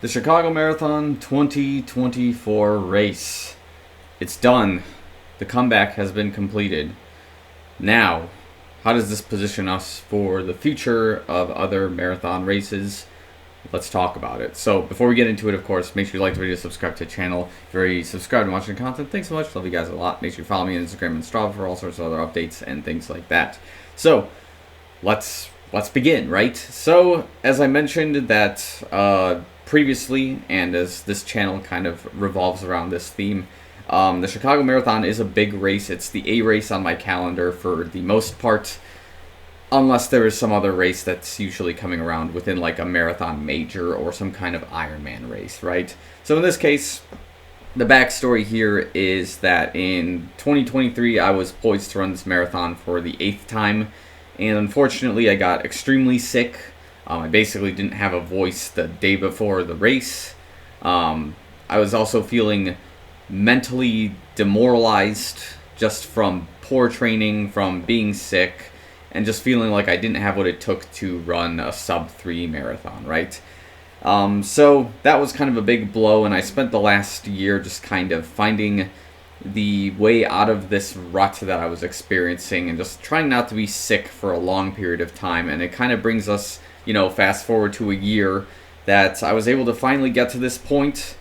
The Chicago Marathon 2024 race. It's done. The comeback has been completed. Now, how does this position us for the future of other marathon races? Let's talk about it. So, before we get into it, of course, make sure you like the video, subscribe to the channel. If you're already subscribed and watching the content, thanks so much. Love you guys a lot. Make sure you follow me on Instagram and Strava for all sorts of other updates and things like that. So, let's begin, right? So, as I mentioned that previously, and as this channel kind of revolves around this theme, the Chicago Marathon is a big race. It's the A race on my calendar for the most part, unless there is some other race that's usually coming around within like a marathon major or some kind of Ironman race, right? So in this case, the backstory here is that in 2023, I was poised to run this marathon for the 8th time, and unfortunately, I got extremely sick. I basically didn't have a voice the day before the race. I was also feeling mentally demoralized just from poor training, from being sick, and just feeling like I didn't have what it took to run a sub-3 marathon, right? So that was kind of a big blow, and I spent the last year just kind of finding the way out of this rut that I was experiencing and just trying not to be sick for a long period of time. And it kind of brings us, fast forward to a year that I was able to finally get to this point.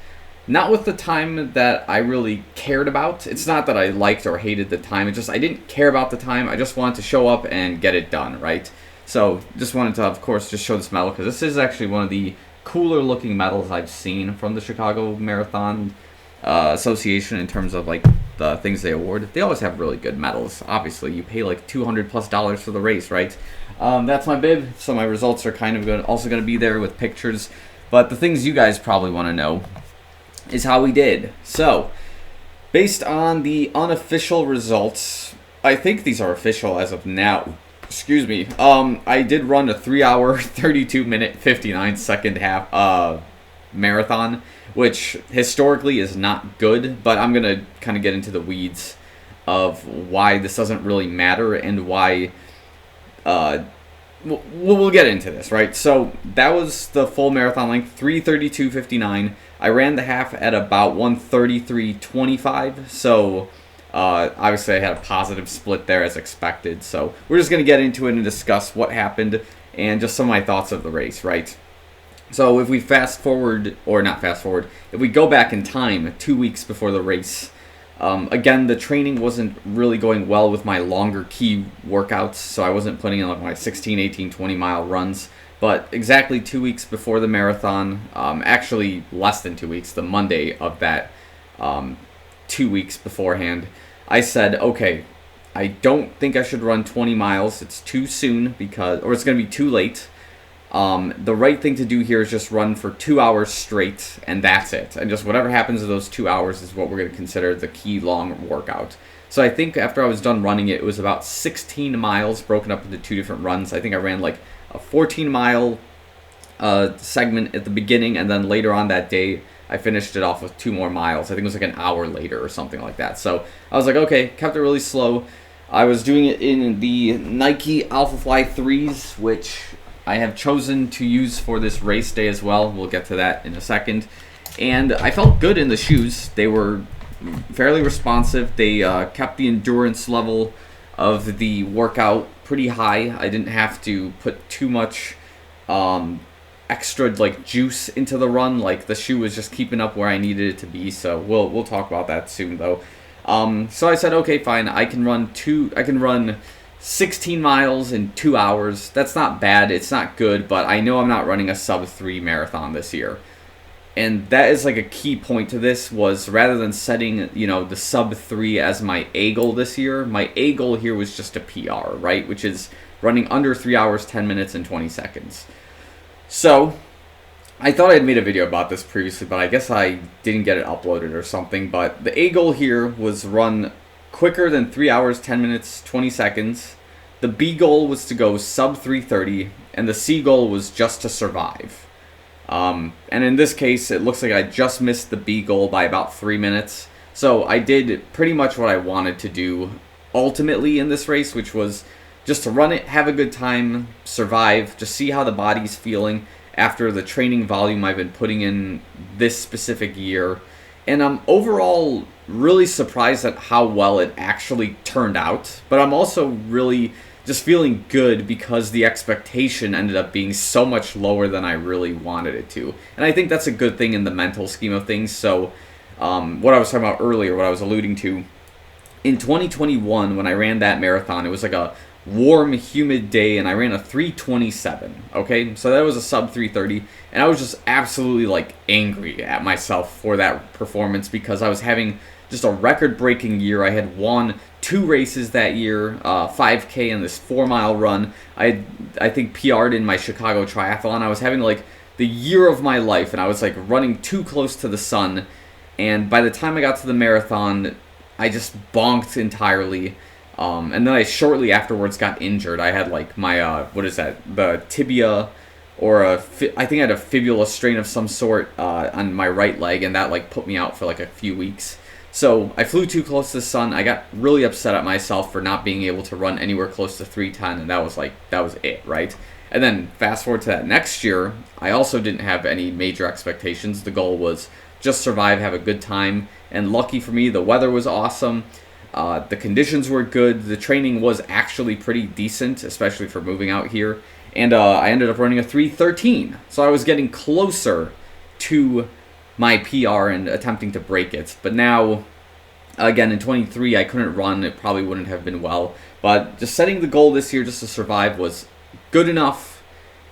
Not with the time that I really cared about. It's not that I liked or hated the time. It's just I didn't care about the time. I just wanted to show up and get it done, right? So just wanted to, of course, just show this medal because this is actually one of the cooler looking medals I've seen from the Chicago Marathon Association in terms of like the things they award. They always have really good medals. Obviously, you pay like $200+ for the race, right? That's my bib. So my results are kind of also going to be there with pictures. But the things you guys probably want to know is how we did. So, based on the unofficial results, I think these are official as of now. Excuse me. I did run a 3-hour, 32-minute, 59-second half marathon, which historically is not good, but I'm gonna kind of get into the weeds of why this doesn't really matter and why. We'll get into this, right? So that was the full marathon length, 3:32:59. I ran the half at about 1:33:25. So obviously I had a positive split there as expected. So we're just going to get into it and discuss what happened and just some of my thoughts of the race, right? So if we fast forward, or not fast forward, if we go back in time 2 weeks before the race, again, the training wasn't really going well with my longer key workouts, so I wasn't putting in like my 16, 18, 20-mile runs. But exactly 2 weeks before the marathon, actually less than 2 weeks, the Monday of that 2 weeks beforehand, I said, okay, I don't think I should run 20 miles. It's too soon or it's going to be too late. The right thing to do here is just run for 2 hours straight, and that's it. And just whatever happens in those 2 hours is what we're going to consider the key long workout. So I think after I was done running it, it was about 16 miles broken up into 2 different runs. I think I ran like a 14-mile segment at the beginning, and then later on that day, I finished it off with 2 more miles. I think it was like an hour later or something like that. So I was like, okay, kept it really slow. I was doing it in the Nike Alphafly 3s, which I have chosen to use for this race day as well. We'll get to that in a second. And I felt good in the shoes. They were fairly responsive. They kept the endurance level of the workout pretty high. I didn't have to put too much extra like juice into the run. Like the shoe was just keeping up where I needed it to be. So we'll talk about that soon though. So I said, okay, fine. I can run 16 miles in 2 hours. That's not bad. It's not good, but I know I'm not running a sub-3 marathon this year. And that is like a key point to this was rather than setting, the sub-3 as my A goal this year, my A goal here was just a PR, right? Which is running under 3 hours, 10 minutes, and 20 seconds. So I thought I had made a video about this previously, but I guess I didn't get it uploaded or something. But the A goal here was run quicker than 3 hours, 10 minutes, 20 seconds. The B goal was to go sub 3:30, and the C goal was just to survive. And in this case, it looks like I just missed the B goal by about 3 minutes. So I did pretty much what I wanted to do ultimately in this race, which was just to run it, have a good time, survive, just see how the body's feeling, after the training volume I've been putting in this specific year. And I'm overall really surprised at how well it actually turned out. But I'm also really just feeling good because the expectation ended up being so much lower than I really wanted it to. And I think that's a good thing in the mental scheme of things. So what I was talking about earlier, what I was alluding to, in 2021 when I ran that marathon, it was like a warm, humid day, and I ran a 3:27. Okay, so that was a sub 3:30, and I was just absolutely like angry at myself for that performance because I was having just a record-breaking year. I had won 2 races that year, 5K and this 4-mile run. I think PR'd in my Chicago triathlon. I was having like the year of my life, and I was like running too close to the sun. And by the time I got to the marathon, I just bonked entirely. And then I shortly afterwards got injured. I had like my, the tibia, or I think I had a fibula strain of some sort on my right leg, and that like put me out for like a few weeks. So I flew too close to the sun. I got really upset at myself for not being able to run anywhere close to 3:10, and that was it, right? And then fast forward to that next year, I also didn't have any major expectations. The goal was just survive, have a good time, and lucky for me, the weather was awesome. The conditions were good. The training was actually pretty decent, especially for moving out here. And I ended up running a 3:13. So I was getting closer to my PR and attempting to break it. But now, again, in 23, I couldn't run. It probably wouldn't have been well. But just setting the goal this year just to survive was good enough.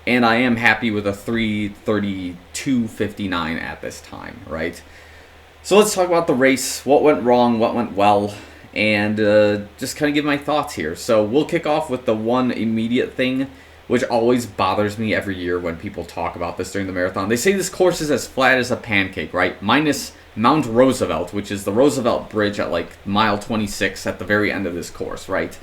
And I am happy with a 3:32.59 at this time, right? So let's talk about the race. What went wrong? What went well? And just kind of give my thoughts here. So we'll kick off with the one immediate thing, which always bothers me every year when people talk about this during the marathon. They say this course is as flat as a pancake, right? Minus Mount Roosevelt, which is the Roosevelt Bridge at like mile 26 at the very end of this course, right?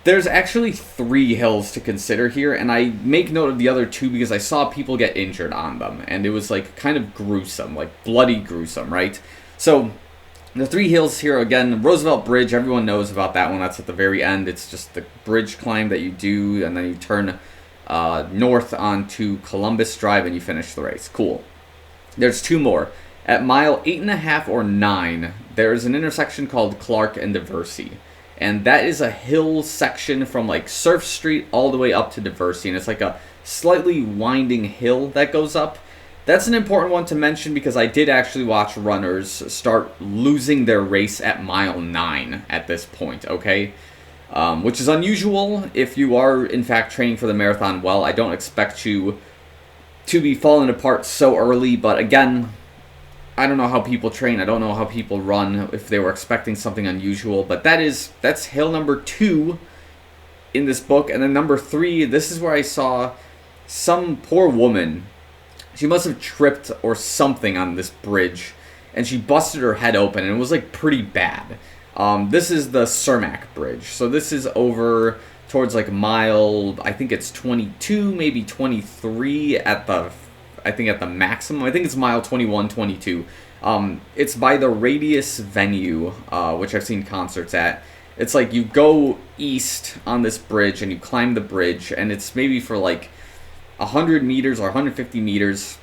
There's actually 3 hills to consider here, and I make note of the other 2 because I saw people get injured on them, and it was like kind of gruesome, like bloody gruesome, right? So the 3 hills here, again, Roosevelt Bridge, everyone knows about that one. That's at the very end. It's just the bridge climb that you do, and then you turn north onto Columbus Drive, and you finish the race. Cool. There's 2 more. At mile 8.5 or 9, there's an intersection called Clark and Diversey. And that is a hill section from like Surf Street all the way up to Diversey. And it's like a slightly winding hill that goes up. That's an important one to mention because I did actually watch runners start losing their race at mile 9 at this point, okay? Which is unusual if you are, in fact, training for the marathon well. I don't expect you to be falling apart so early, but again, I don't know how people train. I don't know how people run if they were expecting something unusual, but that's hill number 2 in this book. And then number 3, this is where I saw some poor woman. She must have tripped or something on this bridge, and she busted her head open, and it was like pretty bad. This is the Cermak Bridge, so this is over towards like mile, I think it's 22, maybe 23 at the maximum. I think it's mile 21, 22. It's by the Radius venue, which I've seen concerts at. It's like you go east on this bridge, and you climb the bridge, and it's maybe for like 100 meters or 150 meters,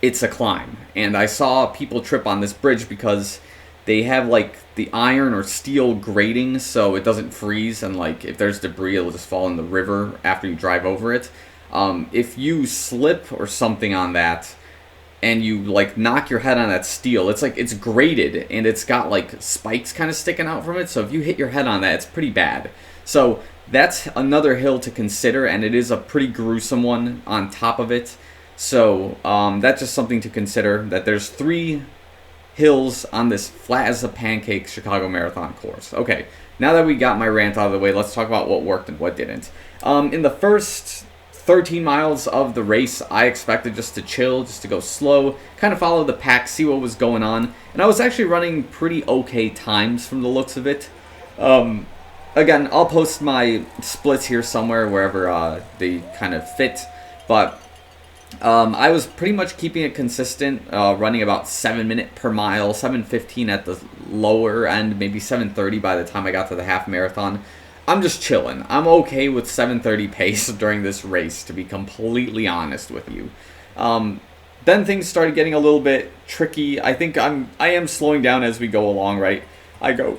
it's a climb. And I saw people trip on this bridge because they have like the iron or steel grating so it doesn't freeze, and like if there's debris, it'll just fall in the river after you drive over it. If you slip or something on that and you like knock your head on that steel, it's like it's grated and it's got like spikes kind of sticking out from it, so if you hit your head on that, it's pretty bad. So that's another hill to consider, and it is a pretty gruesome one on top of it. So that's just something to consider, that there's 3 hills on this flat as a pancake Chicago Marathon course. Okay, now that we got my rant out of the way, let's talk about what worked and what didn't. In the first 13 miles of the race, I expected just to chill, just to go slow, kind of follow the pack, see what was going on, and I was actually running pretty okay times from the looks of it. Again, I'll post my splits here somewhere, wherever they kind of fit, but I was pretty much keeping it consistent, running about 7 minutes per mile, 7:15 at the lower end, maybe 7:30 by the time I got to the half marathon. I'm just chilling. I'm okay with 7:30 pace during this race, to be completely honest with you. Then things started getting a little bit tricky. I think I am slowing down as we go along, right? I go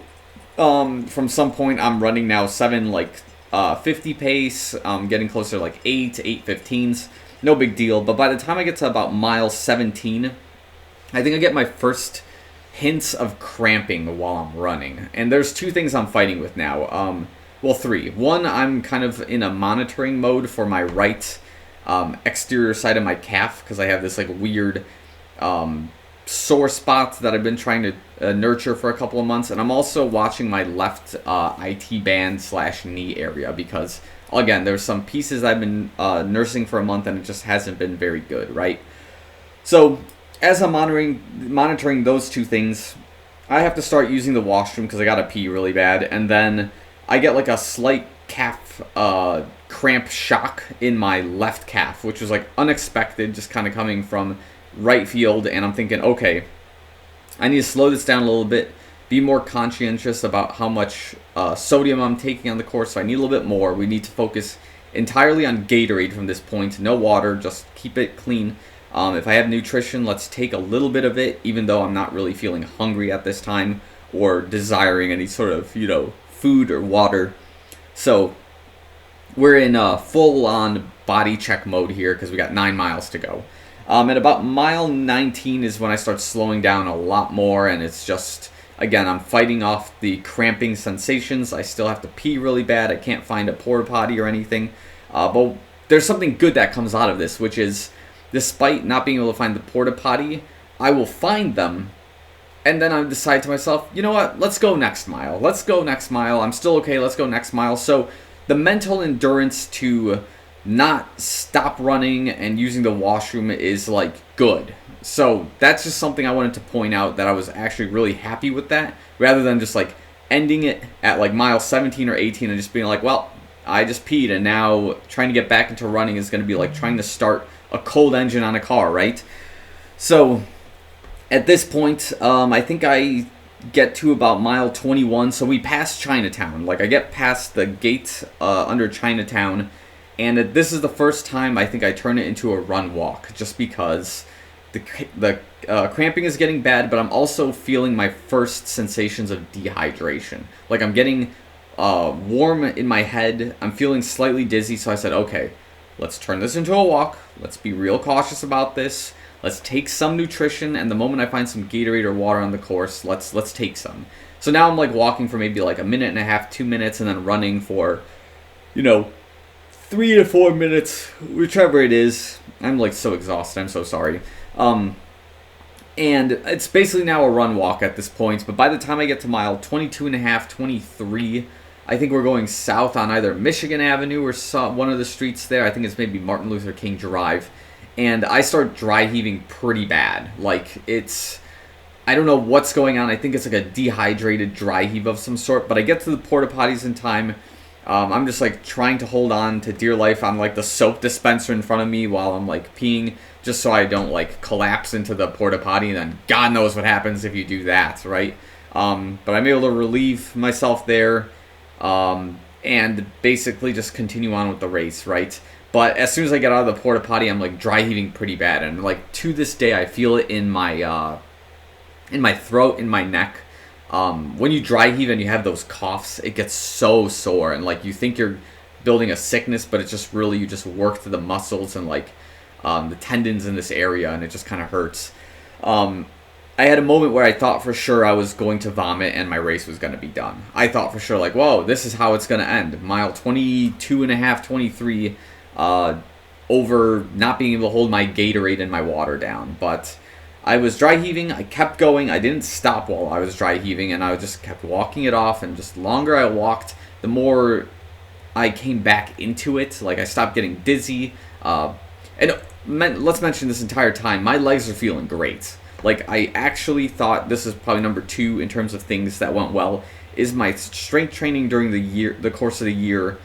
from some point I'm running now 50 pace, getting closer to like 8:15s. No big deal. But by the time I get to about mile 17, I think I get my first hints of cramping while I'm running. And there's two things I'm fighting with now. Well, three. One, I'm kind of in a monitoring mode for my right exterior side of my calf, because I have this like weird sore spot that I've been trying to nurture for a couple of months. And I'm also watching my left IT band / knee area, because again, there's some pieces I've been nursing for a month and it just hasn't been very good, right? So as I'm monitoring those two things, I have to start using the washroom because I gotta pee really bad, and then I get like a slight calf cramp shock in my left calf, which was like unexpected, just kind of coming from right field. And I'm thinking, okay, I need to slow this down a little bit, be more conscientious about how much sodium I'm taking on the course. So I need a little bit more. We need to focus entirely on Gatorade from this point. No water, just keep it clean. If I have nutrition, let's take a little bit of it, even though I'm not really feeling hungry at this time or desiring any sort of, food or water. So we're in full-on body check mode here because we got 9 miles to go. At about mile 19 is when I start slowing down a lot more, and it's just, again, I'm fighting off the cramping sensations. I still have to pee really bad. I can't find a porta potty or anything. But there's something good that comes out of this, which is, despite not being able to find the porta potty, I will find them, and then I decide to myself, you know what, let's go next mile. Let's go next mile. I'm still okay, let's go next mile. So the mental endurance to not stop running and using the washroom is like good. So that's just something I wanted to point out, that I was actually really happy with that, rather than just like ending it at like mile 17 or 18 and just being like, well, I just peed, and now trying to get back into running is going to be like trying to start a cold engine on a car, right? So at this point, I think I get to about mile 21. So we pass Chinatown. Like, I get past the gate under Chinatown, and this is the first time I think I turn it into a run walk, just because the cramping is getting bad, but I'm also feeling my first sensations of dehydration. Like, I'm getting warm in my head. I'm feeling slightly dizzy, so I said, okay, let's turn this into a walk. Let's be real cautious about this. Let's take some nutrition, and the moment I find some Gatorade or water on the course, let's take some. So now I'm like walking for maybe like a minute and a half, 2 minutes, and then running for, 3 to 4 minutes, whichever it is. I'm like so exhausted. I'm so sorry. And it's basically now a run walk at this point. But by the time I get to mile 22 and a half, 23, I think we're going south on either Michigan Avenue or one of the streets there. I think it's maybe Martin Luther King Drive. And I start dry heaving pretty bad. Like, I don't know what's going on. I think it's like a dehydrated dry heave of some sort. But I get to the porta potties in time. I'm just like trying to hold on to dear life on like the soap dispenser in front of me while I'm like peeing, just so I don't like collapse into the porta potty. And then God knows what happens if you do that, right? But I'm able to relieve myself there. And basically just continue on with the race, right? But as soon as I get out of the porta potty, I'm like dry heaving pretty bad, and like to this day, I feel it in my throat, in my neck. When you dry heave and you have those coughs, it gets so sore, and like you think you're building a sickness, but it's just really, you just work through the muscles and like the tendons in this area, and it just kind of hurts. I had a moment where I thought for sure I was going to vomit and my race was going to be done. I thought for sure, like, whoa, this is how it's going to end. Mile 22 and a half, 23, over not being able to hold my Gatorade and my water down. But I was dry heaving. I kept going. I didn't stop while I was dry heaving, and I just kept walking it off. And just the longer I walked, the more I came back into it. Like, I stopped getting dizzy. Let's mention this entire time, my legs are feeling great. Like, I actually thought this is probably number 2 in terms of things that went well, is my strength training during the course of the year,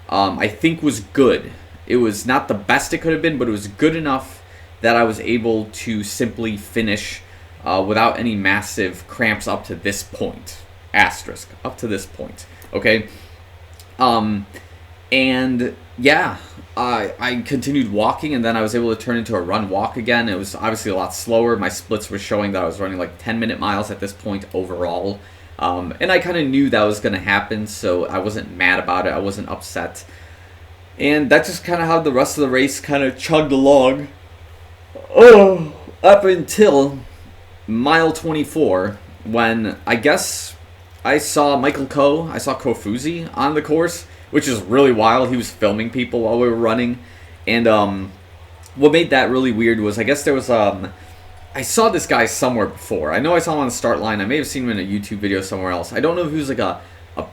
I think was good. It was not the best it could have been, but it was good enough that I was able to simply finish without any massive cramps up to this point. Asterisk, up to this point. Okay? And yeah, I continued walking, and then I was able to turn into a run walk again. It was obviously a lot slower. My splits were showing that I was running like 10-minute miles at this point overall. And I kind of knew that was going to happen, so I wasn't mad about it. I wasn't upset. And that's just kind of how the rest of the race kind of chugged along. Oh, up until mile 24, when I guess I saw Michael Coe, I saw Kofuzi on the course, which is really wild. He was filming people while we were running. And what made that really weird was, I guess there was, I saw this guy somewhere before. I know I saw him on the start line. I may have seen him in a YouTube video somewhere else. I don't know if he was like a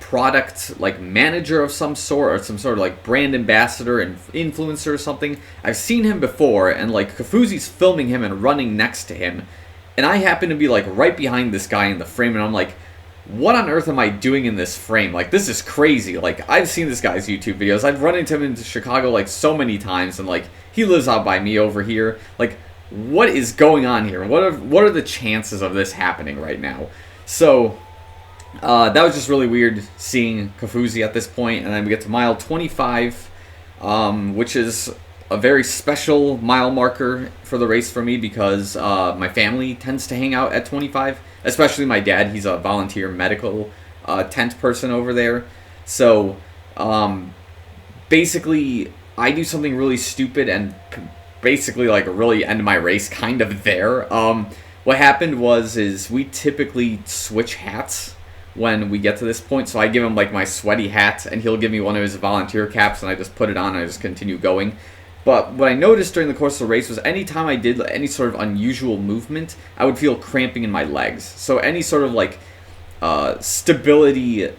product like manager of some sort, or some sort of like brand ambassador and influencer or something. I've seen him before, and like Kofuzi's filming him and running next to him. And I happen to be like right behind this guy in the frame, and I'm like, what on earth am I doing in this frame? Like, this is crazy. Like, I've seen this guy's YouTube videos. I've run into him in Chicago like so many times, and like he lives out by me over here. Like, what is going on here? What are the chances of this happening right now? So that was just really weird seeing Kofuzi at this point. And then we get to mile 25, which is a very special mile marker for the race for me, because my family tends to hang out at 25, especially my dad. He's a volunteer medical tent person over there. So basically I do something really stupid and basically like really end my race kind of there. What happened is we typically switch hats when we get to this point. So I give him like my sweaty hat, and he'll give me one of his volunteer caps, and I just put it on and I just continue going. But what I noticed during the course of the race was anytime I did any sort of unusual movement, I would feel cramping in my legs. So any sort of like stability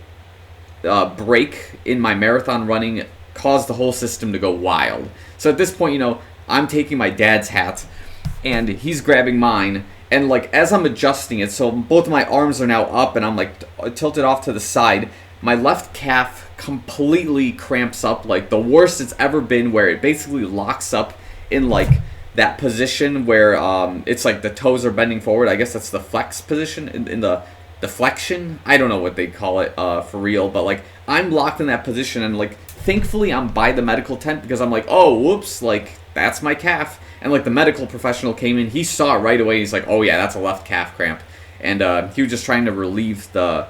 break in my marathon running caused the whole system to go wild. So at this point, you know, I'm taking my dad's hat, and he's grabbing mine, and like as I'm adjusting it, so both of my arms are now up, and I'm like tilted off to the side, my left calf completely cramps up, like the worst it's ever been, where it basically locks up in like that position where it's like the toes are bending forward. I guess that's the flex position, in the flexion. I don't know what they call it for real, but like I'm locked in that position, and like thankfully I'm by the medical tent, because I'm like, oh whoops, like that's my calf. And like the medical professional came in, he saw it right away. He's like, oh yeah, that's a left calf cramp. And he was just trying to relieve the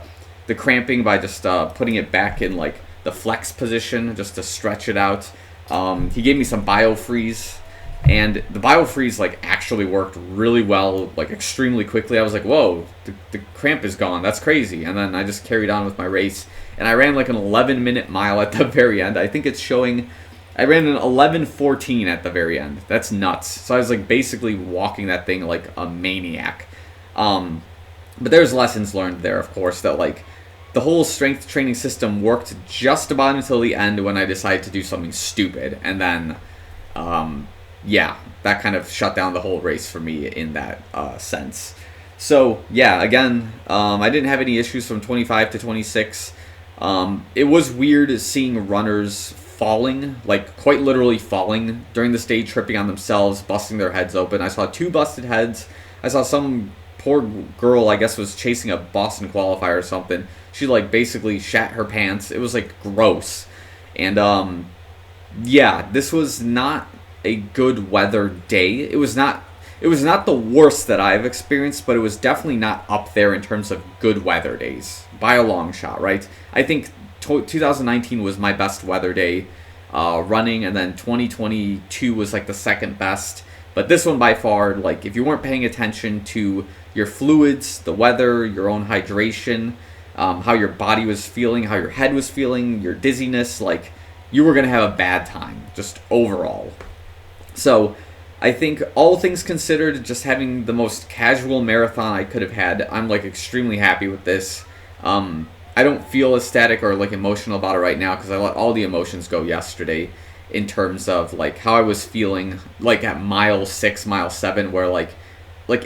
cramping by just putting it back in like the flex position, just to stretch it out. He gave me some BioFreeze, and the BioFreeze like actually worked really well, like extremely quickly. I was like, whoa, the cramp is gone. That's crazy. And then I just carried on with my race, and I ran like an 11-minute mile at the very end. I think it's showing I ran an 11:14 at the very end. That's nuts. So I was like basically walking that thing like a maniac. But there's lessons learned there, of course, that like the whole strength training system worked just about until the end, when I decided to do something stupid. And then, yeah, that kind of shut down the whole race for me in that sense. So, yeah, again, I didn't have any issues from 25 to 26. It was weird seeing runners falling, like quite literally falling during the stage, tripping on themselves, busting their heads open. I saw 2 busted heads. I saw some poor girl, I guess, was chasing a Boston qualifier or something. She like basically shat her pants. It was like gross. And yeah, this was not a good weather day. It was not the worst that I've experienced, but it was definitely not up there in terms of good weather days by a long shot, right? I think 2019 was my best weather day running, and then 2022 was like the second best. But this one by far, like if you weren't paying attention to your fluids, the weather, your own hydration, how your body was feeling, how your head was feeling, your dizziness, like you were going to have a bad time just overall. So I think all things considered, just having the most casual marathon I could have had, I'm like extremely happy with this. I don't feel ecstatic or like emotional about it right now, because I let all the emotions go yesterday in terms of like how I was feeling like at mile 6, mile 7, where like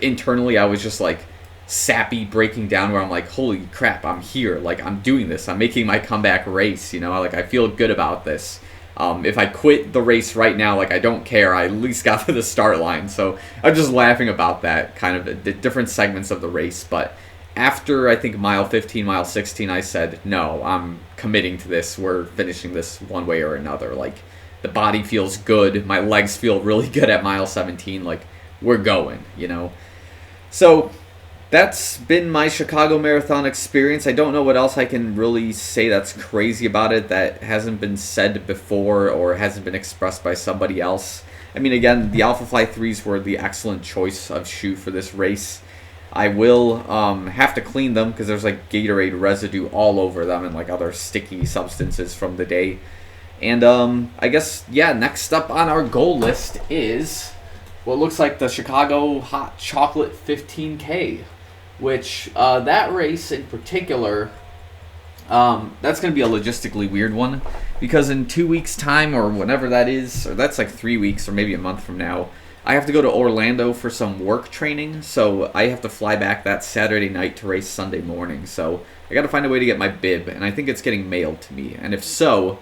internally I was just like sappy, breaking down, where I'm like, holy crap, I'm here, like I'm doing this, I'm making my comeback race, you know, like I feel good about this. If I quit the race right now, like I don't care, I at least got to the start line. So I'm just laughing about that, kind of the different segments of the race. But after I think mile 15, mile 16, I said, no, I'm committing to this. We're finishing this one way or another. Like, the body feels good. My legs feel really good at mile 17. Like, we're going, you know. So that's been my Chicago Marathon experience. I don't know what else I can really say that's crazy about it that hasn't been said before or hasn't been expressed by somebody else. I mean, again, the Alpha Fly 3s were the excellent choice of shoe for this race. I will have to clean them because there's like Gatorade residue all over them and like other sticky substances from the day. And I guess, yeah, next up on our goal list is what looks like the Chicago Hot Chocolate 15K, which that race in particular, that's going to be a logistically weird one because in 2 weeks' time or whenever that is, or that's like 3 weeks or maybe a month from now, I have to go to Orlando for some work training, so I have to fly back that Saturday night to race Sunday morning. So I got to find a way to get my bib, and I think it's getting mailed to me. And if so,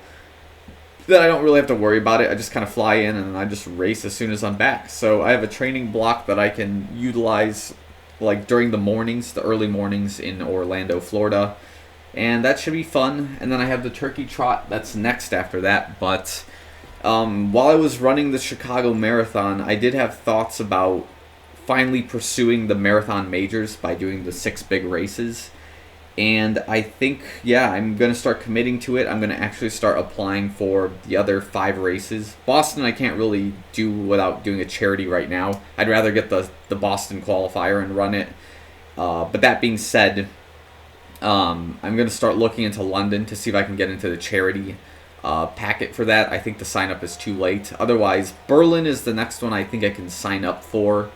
then I don't really have to worry about it. I just kind of fly in and I just race as soon as I'm back. So I have a training block that I can utilize like during the mornings, the early mornings in Orlando, Florida. And that should be fun. And then I have the turkey trot that's next after that. But while I was running the Chicago Marathon, I did have thoughts about finally pursuing the marathon majors by doing the 6 big races. And I think, yeah, I'm going to start committing to it. I'm going to actually start applying for the other 5 races. Boston I can't really do without doing a charity right now. I'd rather get the Boston qualifier and run it. But that being said, I'm going to start looking into London to see if I can get into the charity packet for that. I think the sign up is too late. Otherwise, Berlin is the next one I think I can sign up for.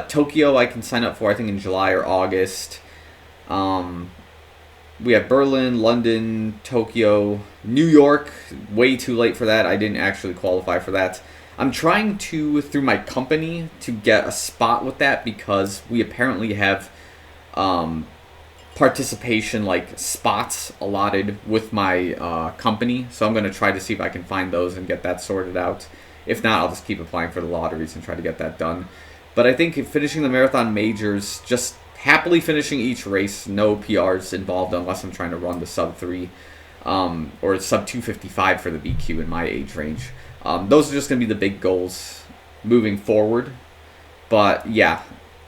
Tokyo I can sign up for I think in July or August. We have Berlin, London, Tokyo, New York. Way too late for that. I didn't actually qualify for that. I'm trying to, through my company, to get a spot with that because we apparently have participation like spots allotted with my company. So I'm going to try to see if I can find those and get that sorted out. If not, I'll just keep applying for the lotteries and try to get that done. But I think finishing the marathon majors, just happily finishing each race, no PRs involved unless I'm trying to run the sub 3 or sub 255 for the BQ in my age range. Those are just going to be the big goals moving forward. But yeah,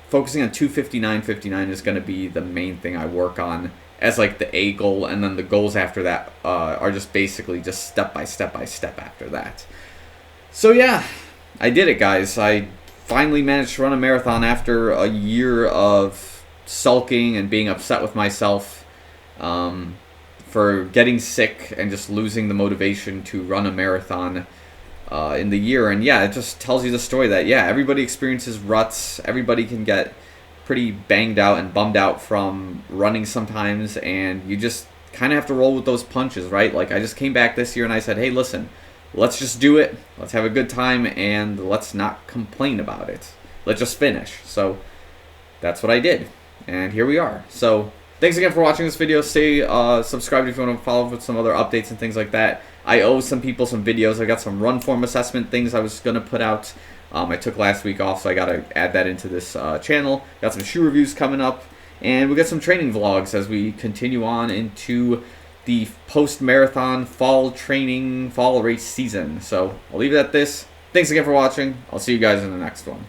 focusing on 259.59 is going to be the main thing I work on as like the A goal, and then the goals after that are just basically just step by step after that. So yeah, I did it, guys. I finally managed to run a marathon after a year of sulking and being upset with myself for getting sick and just losing the motivation to run a marathon in the year. And yeah, it just tells you the story that, yeah, everybody experiences ruts. Everybody can get pretty banged out and bummed out from running sometimes, and you just kind of have to roll with those punches, right? Like, I just came back this year and I said, hey, listen, let's just do it. Let's have a good time, and let's not complain about it. Let's just finish. So that's what I did. And here we are. So thanks again for watching this video. Stay subscribed if you want to follow up with some other updates and things like that. I owe some people some videos. I got some run form assessment things I was going to put out. I took last week off, so I got to add that into this channel. Got some shoe reviews coming up. And we got some training vlogs as we continue on into the post-marathon fall training, fall race season. So I'll leave it at this. Thanks again for watching. I'll see you guys in the next one.